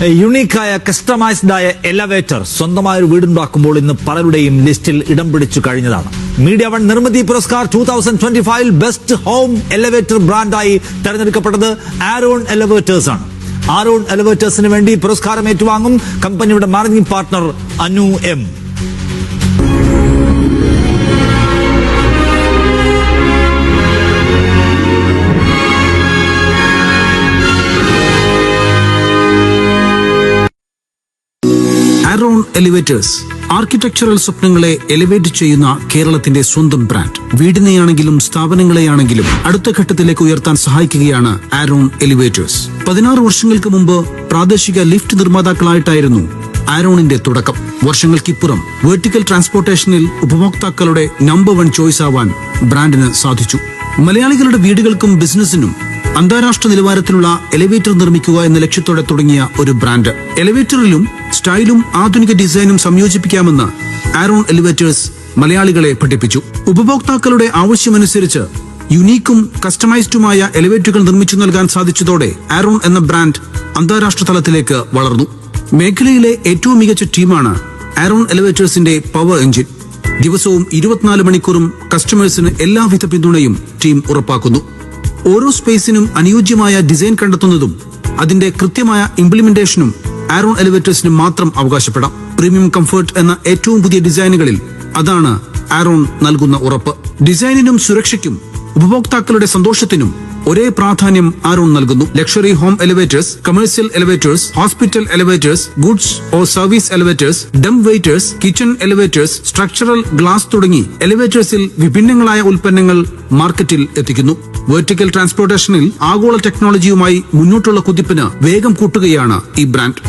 യുണീക്കായ കസ്റ്റമൈസ്ഡായ elevator സ്വന്തമായ ഒരു വീടുണ്ടാക്കുമ്പോൾ ഇന്ന് പലരുടെയും ലിസ്റ്റിൽ ഇടം പിടിച്ചു കഴിഞ്ഞതാണ്. മീഡിയ വൺ നിർമ്മിതി പുരസ്കാർ 2025 ബെസ്റ്റ് ഹോം എലവേറ്റർ ബ്രാൻഡായി തെരഞ്ഞെടുക്കപ്പെട്ടത് ആരോൺ എലവേറ്റേഴ്സ് ആണ്. ആരോൺ എലവേറ്റേഴ്സിന് വേണ്ടി പുരസ്കാരം ഏറ്റുവാങ്ങും കമ്പനിയുടെ managing partner Anu M. Aaron elevators architectural സ്വപ്നങ്ങളെ എലിവേറ്റ് ചെയ്യുന്ന കേരളത്തിന്റെ സ്വന്തം ബ്രാൻഡ്. വീടിനെയാണെങ്കിലും സ്ഥാപനങ്ങളെയാണെങ്കിലും അടുത്ത ഘട്ടത്തിലേക്ക് ഉയർത്താൻ സഹായിക്കുകയാണ് ആരോൺ എലിവേറ്റേഴ്സ്. 16 വർഷങ്ങൾക്ക് മുമ്പ് പ്രാദേശിക ലിഫ്റ്റ് നിർമ്മാതാക്കളായിട്ടായിരുന്നു ആരോണിന്റെ തുടക്കം. വർഷങ്ങൾക്കിപ്പുറം വെർട്ടിക്കൽ ട്രാൻസ്പോർട്ടേഷനിൽ ഉപഭോക്താക്കളുടെ നമ്പർ 1 ചോയ്സ് ആവാൻ ബ്രാൻഡിന് സാധിച്ചു. മലയാളികളുടെ വീടുകൾക്കും ബിസിനസിനും അന്താരാഷ്ട്ര നിലവാരത്തിലുള്ള എലിവേറ്റർ നിർമ്മിക്കുക എന്ന ലക്ഷ്യത്തോടെ തുടങ്ങിയ ഒരു ബ്രാൻഡ്. എലിവേറ്ററിലും സ്റ്റൈലും ആധുനിക ഡിസൈനും സംയോജിപ്പിക്കാമെന്ന് ആരോൺ എലിവേറ്റേഴ്സ് മലയാളികളെ പഠിപ്പിച്ചു. ഉപഭോക്താക്കളുടെ ആവശ്യമനുസരിച്ച് യുണീക്കും കസ്റ്റമൈസ്ഡുമായ എലിവേറ്ററുകൾ നിർമ്മിച്ചു നൽകാൻ സാധിച്ചതോടെ ആരോൺ എന്ന ബ്രാൻഡ് അന്താരാഷ്ട്ര തലത്തിലേക്ക് വളർന്നു. മേഖലയിലെ ഏറ്റവും മികച്ച ടീമാണ് ആരോൺ എലിവേറ്റേഴ്സിന്റെ പവർ എഞ്ചിൻ. ദിവസവും 24 മണിക്കൂറും കസ്റ്റമേഴ്സിന് എല്ലാവിധ പിന്തുണയും ടീം ഉറപ്പാക്കുന്നു. ഓരോ സ്പേസിനും അനുയോജ്യമായ ഡിസൈൻ കണ്ടെത്തുന്നതും അതിന്റെ കൃത്യമായ ഇംപ്ലിമെന്റേഷനും ആരോൺ എലിവേറ്റേഴ്സിന് മാത്രം അവകാശപ്പെടാം. പ്രീമിയം കംഫർട്ട് എന്ന ഏറ്റവും പുതിയ ഡിസൈനുകളിൽ അതാണ് ആരോൺ നൽകുന്ന ഉറപ്പ്. ഡിസൈനിനും സുരക്ഷയ്ക്കും ഉപഭോക്താക്കളുടെ സന്തോഷത്തിനും ഒരേ പ്രാധാന്യം ആരോൺ നൽകുന്നു. Luxury home elevators, commercial elevators, hospital elevators, goods or service elevators, dump waiters, kitchen elevators, structural glass തുടങ്ങി എലിവേറ്റേഴ്സിൽ വിഭിന്നങ്ങളായ ഉൽപ്പന്നങ്ങൾ മാർക്കറ്റിൽ എത്തിക്കുന്നു. വെർട്ടിക്കൽ ട്രാൻസ്പോർട്ടേഷനിൽ ആഗോള ടെക്നോളജിയുമായി മുന്നോട്ടുള്ള കുതിപ്പിന് വേഗം കൂട്ടുകയാണ് ഈ ബ്രാൻഡ്.